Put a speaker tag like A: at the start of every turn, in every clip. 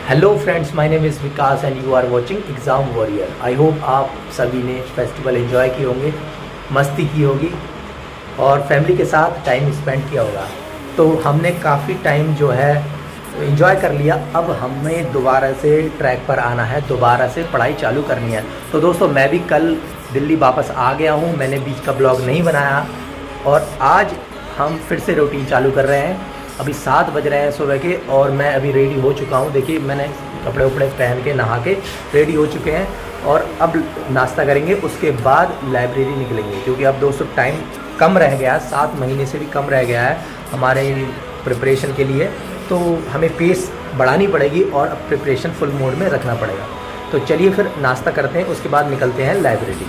A: Hello friends, my name is Vikas and you are watching exam warrior. I hope आप सभी ने festival enjoy किए होंगे, मस्ती की होगी और फैमिली के साथ टाइम स्पेंड किया होगा। तो हमने काफ़ी टाइम जो है एंजॉय कर लिया। अब हमें दोबारा से ट्रैक पर आना है, दोबारा से पढ़ाई चालू करनी है। तो दोस्तों, मैं भी कल दिल्ली वापस आ गया हूँ, मैंने बीच का ब्लॉग नहीं बनाया और आज हम फिर से रूटीन चालू कर रहे हैं। अभी 7 बज रहे हैं सुबह के और मैं अभी रेडी हो चुका हूँ। देखिए, मैंने कपड़े उपड़े पहन के नहा के रेडी हो चुके हैं और अब नाश्ता करेंगे, उसके बाद लाइब्रेरी निकलेंगे। क्योंकि अब दोस्तों टाइम कम रह गया, 7 महीने से भी कम रह गया है हमारे प्रिपरेशन के लिए। तो हमें पेस बढ़ानी पड़ेगी और अब प्रिपरेशन फुल मोड में रखना पड़ेगा। तो चलिए फिर नाश्ता करते हैं, उसके बाद निकलते हैं लाइब्रेरी।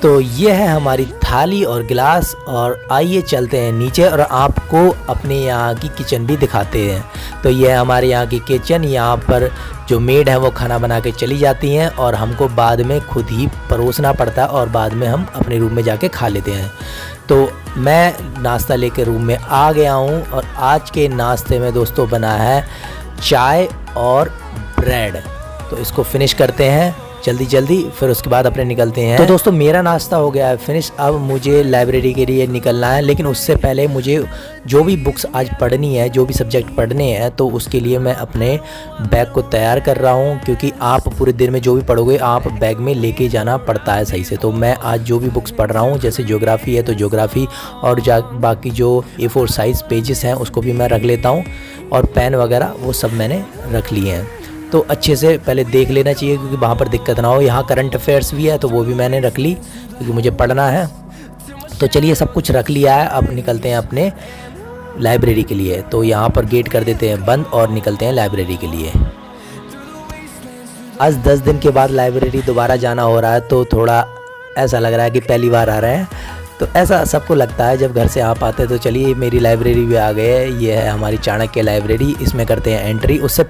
A: तो ये है हमारी थाली और गिलास और आइए चलते हैं नीचे और आपको अपने यहाँ की किचन भी दिखाते हैं। तो ये है हमारे यहाँ की किचन। यहाँ पर जो मेड है वो खाना बना के चली जाती हैं और हमको बाद में खुद ही परोसना पड़ता है और बाद में हम अपने रूम में जाके खा लेते हैं। तो मैं नाश्ता लेके रूम में आ गया हूँ और आज के नाश्ते में दोस्तों बना है चाय और ब्रेड। तो इसको फिनिश करते हैं जल्दी जल्दी, फिर उसके बाद अपने निकलते हैं। तो दोस्तों, मेरा नाश्ता हो गया है फिनिश। अब मुझे लाइब्रेरी के लिए निकलना है, लेकिन उससे पहले मुझे जो भी बुक्स आज पढ़नी है, जो भी सब्जेक्ट पढ़ने हैं, तो उसके लिए मैं अपने बैग को तैयार कर रहा हूँ। क्योंकि आप पूरे दिन में जो भी पढ़ोगे आप बैग में लेके जाना पड़ता है सही से। तो मैं आज जो भी बुक्स पढ़ रहा हूँ, जैसे ज्योग्राफी है तो ज्योग्राफी और बाकी जो A4 साइज़ पेजेस हैं उसको भी मैं रख लेता हूँ और पेन वगैरह वो सब मैंने रख लिए हैं। तो अच्छे से पहले देख लेना चाहिए क्योंकि वहाँ पर दिक्कत ना हो। यहाँ करंट अफेयर्स भी है तो वो भी मैंने रख ली क्योंकि मुझे पढ़ना है। तो चलिए, सब कुछ रख लिया है, अब निकलते हैं अपने लाइब्रेरी के लिए। तो यहाँ पर गेट कर देते हैं बंद और निकलते हैं लाइब्रेरी के लिए। आज 10 दिन के बाद लाइब्रेरी दोबारा जाना हो रहा है तो थोड़ा ऐसा लग रहा है कि पहली बार आ रहे हैं। तो ऐसा सबको लगता है जब घर से आप आते हैं। तो चलिए, मेरी लाइब्रेरी भी आ गई है। ये है हमारी चाणक्य लाइब्रेरी, इसमें करते हैं एंट्री। उससे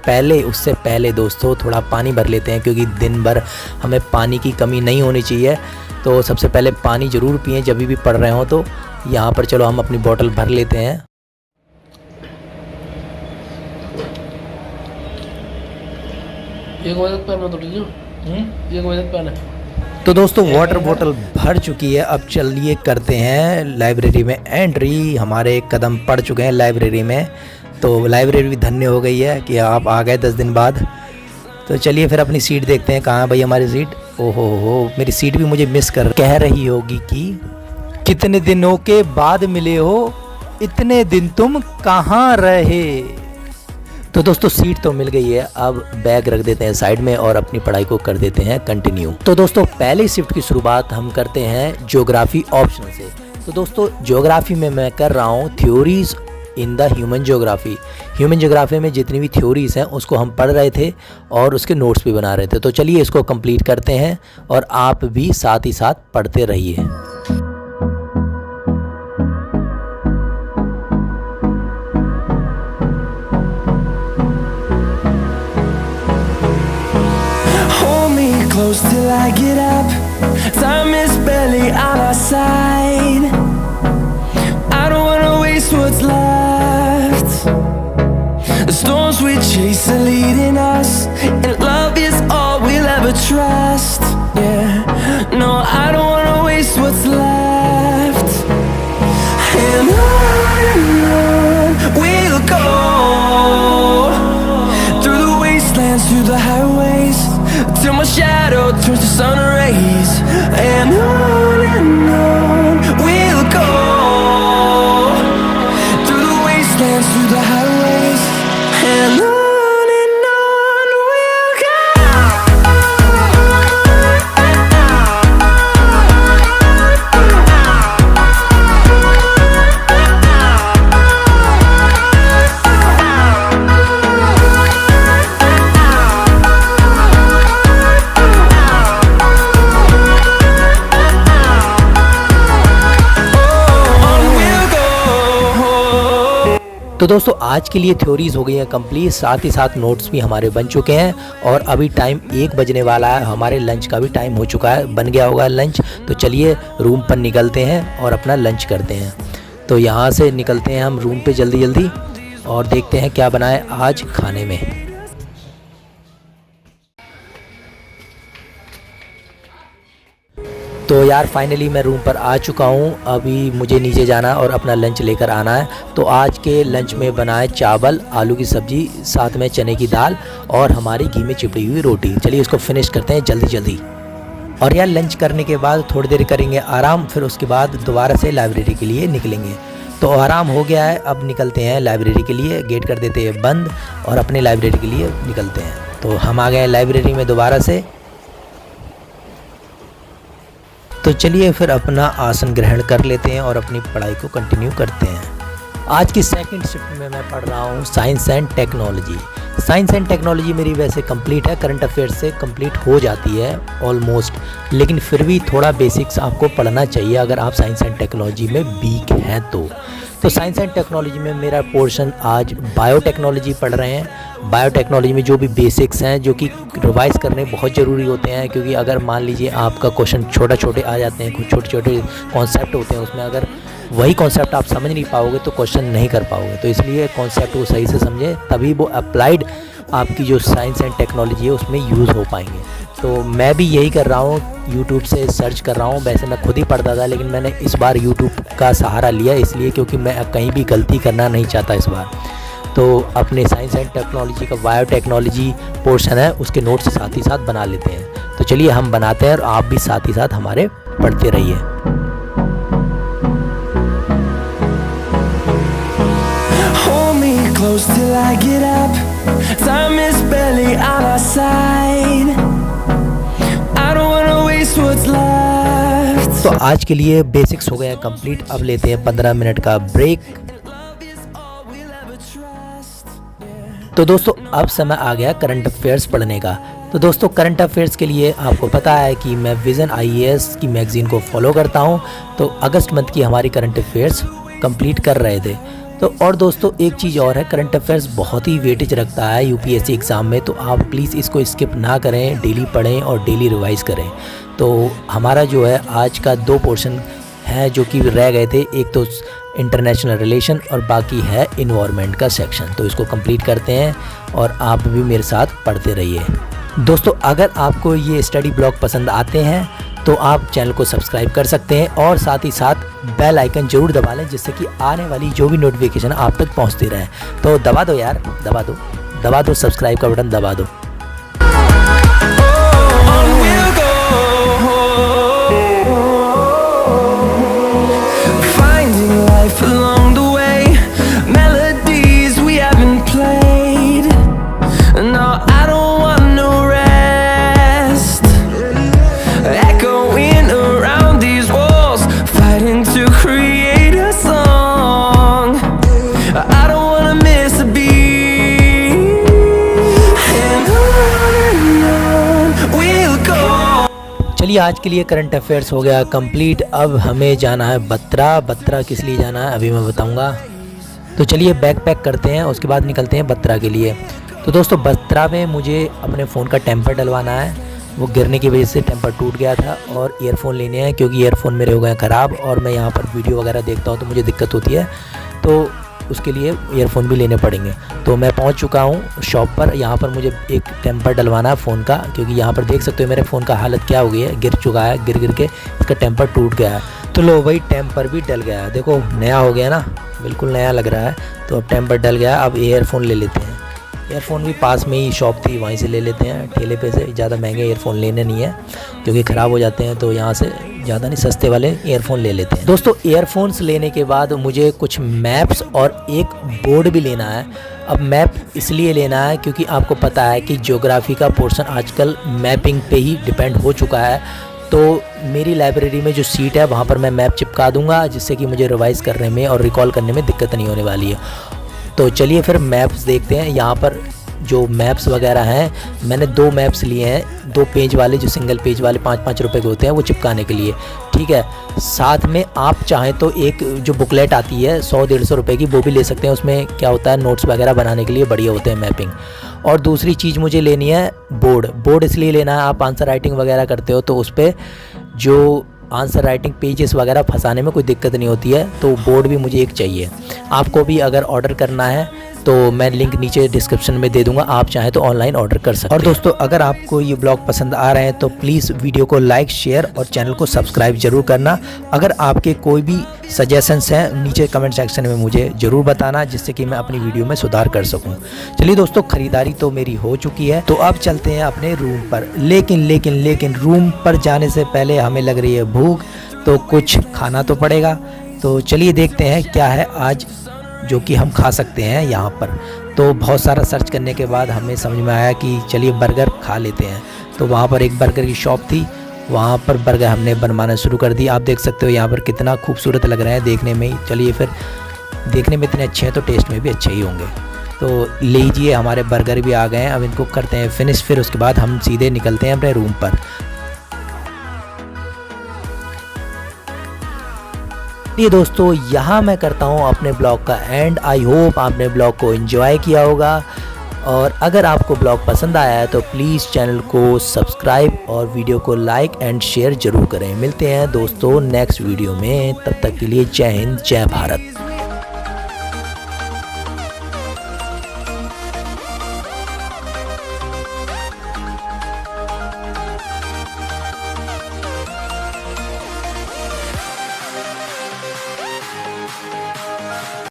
A: पहले दोस्तों थोड़ा पानी भर लेते हैं क्योंकि दिन भर हमें पानी की कमी नहीं होनी चाहिए। तो सबसे पहले पानी ज़रूर पिएं जब भी पढ़ रहे हो। तो यहाँ पर चलो हम अपनी बोतल भर लेते हैं।
B: एक मदद करना तो लीजिए, एक मदद करना।
A: तो दोस्तों, वाटर बोतल भर चुकी है। अब चलिए करते हैं लाइब्रेरी में एंट्री। हमारे कदम पड़ चुके हैं लाइब्रेरी में। तो लाइब्रेरी भी धन्य हो गई है कि आप आ गए 10 दिन बाद। तो चलिए फिर अपनी सीट देखते हैं, कहाँ भाई हमारी सीट। ओहो हो, मेरी सीट भी मुझे मिस कर कह रही होगी कि कितने दिनों के बाद मिले हो, इतने दिन तुम कहाँ रहे। तो दोस्तों, सीट तो मिल गई है, अब बैग रख देते हैं साइड में और अपनी पढ़ाई को कर देते हैं कंटिन्यू। तो दोस्तों, पहली शिफ्ट की शुरुआत हम करते हैं ज्योग्राफी ऑप्शन से। तो दोस्तों, ज्योग्राफी में मैं कर रहा हूँ theories in the human geography. Human geography में जितनी भी थ्योरीज हैं उसको हम पढ़ रहे थे और उसके नोट्स भी बना रहे थे। तो चलिए इसको कंप्लीट करते हैं और आप भी साथ ही साथ पढ़ते रहिए।
C: Close till I get up. Time is barely on our side. I don't wanna waste what's left. The storms we chase are leading us, and love is all we'll ever trust. Yeah, no, I don't wanna waste what's left. And on we'll go, through the wastelands, through the highways, till my shadow turns to sun rays. And on we'll go, through the wastelands, through the highways, and on we'll go.
A: तो दोस्तों, आज के लिए theories हो गई हैं complete, साथ ही साथ नोट्स भी हमारे बन चुके हैं और अभी टाइम 1 बजने वाला है। हमारे लंच का भी टाइम हो चुका है, बन गया होगा लंच। तो चलिए रूम पर निकलते हैं और अपना लंच करते हैं। तो यहाँ से निकलते हैं हम रूम पे जल्दी जल्दी और देखते हैं क्या बना है आज खाने में। तो यार फाइनली मैं रूम पर आ चुका हूँ। अभी मुझे नीचे जाना है और अपना लंच लेकर आना है। तो आज के लंच में बनाए चावल, आलू की सब्ज़ी, साथ में चने की दाल और हमारी घी में चिपड़ी हुई रोटी। चलिए इसको फिनिश करते हैं जल्दी जल्दी। और यार लंच करने के बाद थोड़ी देर करेंगे आराम, फिर उसके बाद दोबारा से लाइब्रेरी के लिए निकलेंगे। तो आराम हो गया है, अब निकलते हैं लाइब्रेरी के लिए। गेट कर देते हैं बंद और अपने लाइब्रेरी के लिए निकलते हैं। तो हम आ गए हैं लाइब्रेरी में दोबारा से। तो चलिए फिर अपना आसन ग्रहण कर लेते हैं और अपनी पढ़ाई को कंटिन्यू करते हैं। आज की सेकंड शिफ्ट में मैं पढ़ रहा हूँ science and technology. Science and technology मेरी वैसे कंप्लीट है, करंट अफेयर्स से कंप्लीट हो जाती है ऑलमोस्ट, लेकिन फिर भी थोड़ा बेसिक्स आपको पढ़ना चाहिए अगर आप साइंस एंड टेक्नोलॉजी में वीक हैं तो साइंस एंड टेक्नोलॉजी में मेरा पोर्शन आज बायोटेक्नोलॉजी पढ़ रहे हैं। बायोटेक्नोलॉजी में जो भी बेसिक्स हैं जो कि रिवाइज़ करने बहुत ज़रूरी होते हैं, क्योंकि अगर मान लीजिए आपका क्वेश्चन छोटे आ जाते हैं, कुछ छोटे छोटे कॉन्सेप्ट होते हैं उसमें, अगर वही कॉन्सेप्ट आप समझ नहीं पाओगे तो क्वेश्चन नहीं कर पाओगे। तो इसलिए कॉन्सेप्ट को सही से समझें, तभी वो अप्लाइड आपकी जो साइंस एंड टेक्नोलॉजी है उसमें यूज़ हो पाएंगे। तो मैं भी यही कर रहा हूँ, यूट्यूब से सर्च कर रहा हूँ। वैसे मैं खुद ही पढ़ता था, लेकिन मैंने इस बार यूट्यूब का सहारा लिया इसलिए क्योंकि मैं कहीं भी गलती करना नहीं चाहता इस बार। तो अपने साइंस एंड टेक्नोलॉजी का बायोटेक्नोलॉजी पोर्शन है उसके नोट्स साथ ही साथ बना लेते हैं। तो चलिए हम बनाते हैं और आप भी साथ ही साथ हमारे पढ़ते रहिए।
C: Close till I get up. Time is barely on our side. I don't wanna waste what's left.
A: तो आज के लिए बेसिक्स हो गए कंप्लीट। अब लेते हैं 15 मिनट का ब्रेक। तो दोस्तों अब समय आ गया करंट अफेयर्स पढ़ने का। तो दोस्तों करंट अफेयर्स के लिए आपको पता है कि मैं विज़न IAS की मैगज़ीन को फॉलो करता हूँ। तो अगस्त मंथ की हमारी करंट अफेयर्स कंप्लीट कर रहे थे। तो और दोस्तों एक चीज़ और है, करंट अफेयर्स बहुत ही वेटेज रखता है UPSC एग्ज़ाम में। तो आप प्लीज़ इसको स्किप ना करें, डेली पढ़ें और डेली रिवाइज़ करें। तो हमारा जो है आज का 2 पोर्शन है जो कि रह गए थे, एक तो इंटरनेशनल रिलेशन और बाकी है इन्वायरमेंट का सेक्शन। तो इसको कंप्लीट करते हैं और आप भी मेरे साथ पढ़ते रहिए। दोस्तों अगर आपको ये स्टडी ब्लॉग पसंद आते हैं तो आप चैनल को सब्सक्राइब कर सकते हैं और साथ ही साथ बेल आइकन ज़रूर दबा लें, जिससे कि आने वाली जो भी नोटिफिकेशन आप तक पहुंचती रहे। तो दबा दो यार, दबा दो सब्सक्राइब का बटन दबा दो। चलिए आज के लिए करंट अफेयर्स हो गया कंप्लीट। अब हमें जाना है बत्रा किस लिए जाना है अभी मैं बताऊंगा। तो चलिए बैग पैक करते हैं, उसके बाद निकलते हैं बत्रा के लिए। तो दोस्तों बत्रा में मुझे अपने फ़ोन का टेम्पर डलवाना है, वो गिरने की वजह से टेम्पर टूट गया था। और ईयरफ़ोन लेने हैं क्योंकि ईयरफ़ोन मेरे हो गए हैं ख़राब और मैं यहाँ पर वीडियो वगैरह देखता हूँ तो मुझे दिक्कत होती है, तो उसके लिए ईयरफ़ोन भी लेने पड़ेंगे। तो मैं पहुंच चुका हूं शॉप पर। यहाँ पर मुझे एक टेम्पर डलवाना है फ़ोन का, क्योंकि यहाँ पर देख सकते हो मेरे फ़ोन का हालत क्या हो गई है, गिर चुका है, गिर के इसका टेम्पर टूट गया है। तो लो भाई टेम्पर भी डल गया है, देखो नया हो गया ना, बिल्कुल नया लग रहा है। तो अब टेम्पर डल गया, अब ईयरफ़ोन ले लेते हैं। ईयरफ़ोन भी पास में ही शॉप थी, वहीं से ले लेते हैं ठेले पे से। ज़्यादा महंगे ईयरफ़ोन लेने नहीं है क्योंकि ख़राब हो जाते हैं, तो यहाँ से ज़्यादा नहीं सस्ते वाले ईयरफ़ोन ले लेते हैं। दोस्तों ईयरफ़ोन्स लेने के बाद मुझे कुछ मैप्स और एक बोर्ड भी लेना है। अब मैप इसलिए लेना है क्योंकि आपको पता है कि ज्योग्राफी का पोर्शन आजकल मैपिंग पे ही डिपेंड हो चुका है। तो मेरी लाइब्रेरी में जो सीट है वहाँ पर मैं मैप चिपका दूँगा, जिससे कि मुझे रिवाइज़ करने में और रिकॉल करने में दिक्कत नहीं होने वाली है। तो चलिए फिर मैप्स देखते हैं। यहाँ पर जो मैप्स वगैरह हैं, मैंने 2 मैप्स लिए हैं, 2 पेज वाले, जो सिंगल पेज वाले 5-5 रुपए के होते हैं, वो चिपकाने के लिए, ठीक है। साथ में आप चाहें तो एक जो बुकलेट आती है 100-150 रुपए की, वो भी ले सकते हैं। उसमें क्या होता है, नोट्स वगैरह बनाने के लिए बढ़िया होते हैं मैपिंग। और दूसरी चीज़ मुझे लेनी है बोर्ड इसलिए लेना है, आप आंसर राइटिंग वगैरह करते हो तो उस पर जो आंसर राइटिंग पेजेस वगैरह फंसाने में कोई दिक्कत नहीं होती है। तो बोर्ड भी मुझे एक चाहिए। आपको भी अगर ऑर्डर करना है तो मैं लिंक नीचे डिस्क्रिप्शन में दे दूंगा, आप चाहें तो ऑनलाइन ऑर्डर कर सकते हैं। और दोस्तों अगर आपको ये ब्लॉग पसंद आ रहे हैं तो प्लीज़ वीडियो को लाइक, शेयर और चैनल को सब्सक्राइब जरूर करना। अगर आपके कोई भी सजेशंस हैं नीचे कमेंट सेक्शन में मुझे ज़रूर बताना, जिससे कि मैं अपनी वीडियो में सुधार कर सकूं। चलिए दोस्तों, ख़रीदारी तो मेरी हो चुकी है, तो अब चलते हैं अपने रूम पर। लेकिन रूम पर जाने से पहले हमें लग रही है भूख, तो कुछ खाना तो पड़ेगा। तो चलिए देखते हैं क्या है आज जो कि हम खा सकते हैं यहाँ पर। तो बहुत सारा सर्च करने के बाद हमें समझ में आया कि चलिए बर्गर खा लेते हैं। तो वहाँ पर एक बर्गर की शॉप थी, वहाँ पर बर्गर हमने बनवाना शुरू कर दी। आप देख सकते हो यहाँ पर कितना खूबसूरत लग रहा है देखने में ही। चलिए फिर, देखने में इतने अच्छे हैं तो टेस्ट में भी अच्छे ही होंगे। तो लीजिए, हमारे बर्गर भी आ गए हैं, अब इनको करते हैं फिनिश, फिर उसके बाद हम सीधे निकलते हैं अपने रूम पर। ये दोस्तों, यहाँ मैं करता हूँ अपने ब्लॉग का एंड। आई होप आपने ब्लॉग को एंजॉय किया होगा, और अगर आपको ब्लॉग पसंद आया है तो प्लीज़ चैनल को सब्सक्राइब और वीडियो को लाइक एंड शेयर ज़रूर करें। मिलते हैं दोस्तों नेक्स्ट वीडियो में, तब तक के लिए जय हिंद, जय भारत।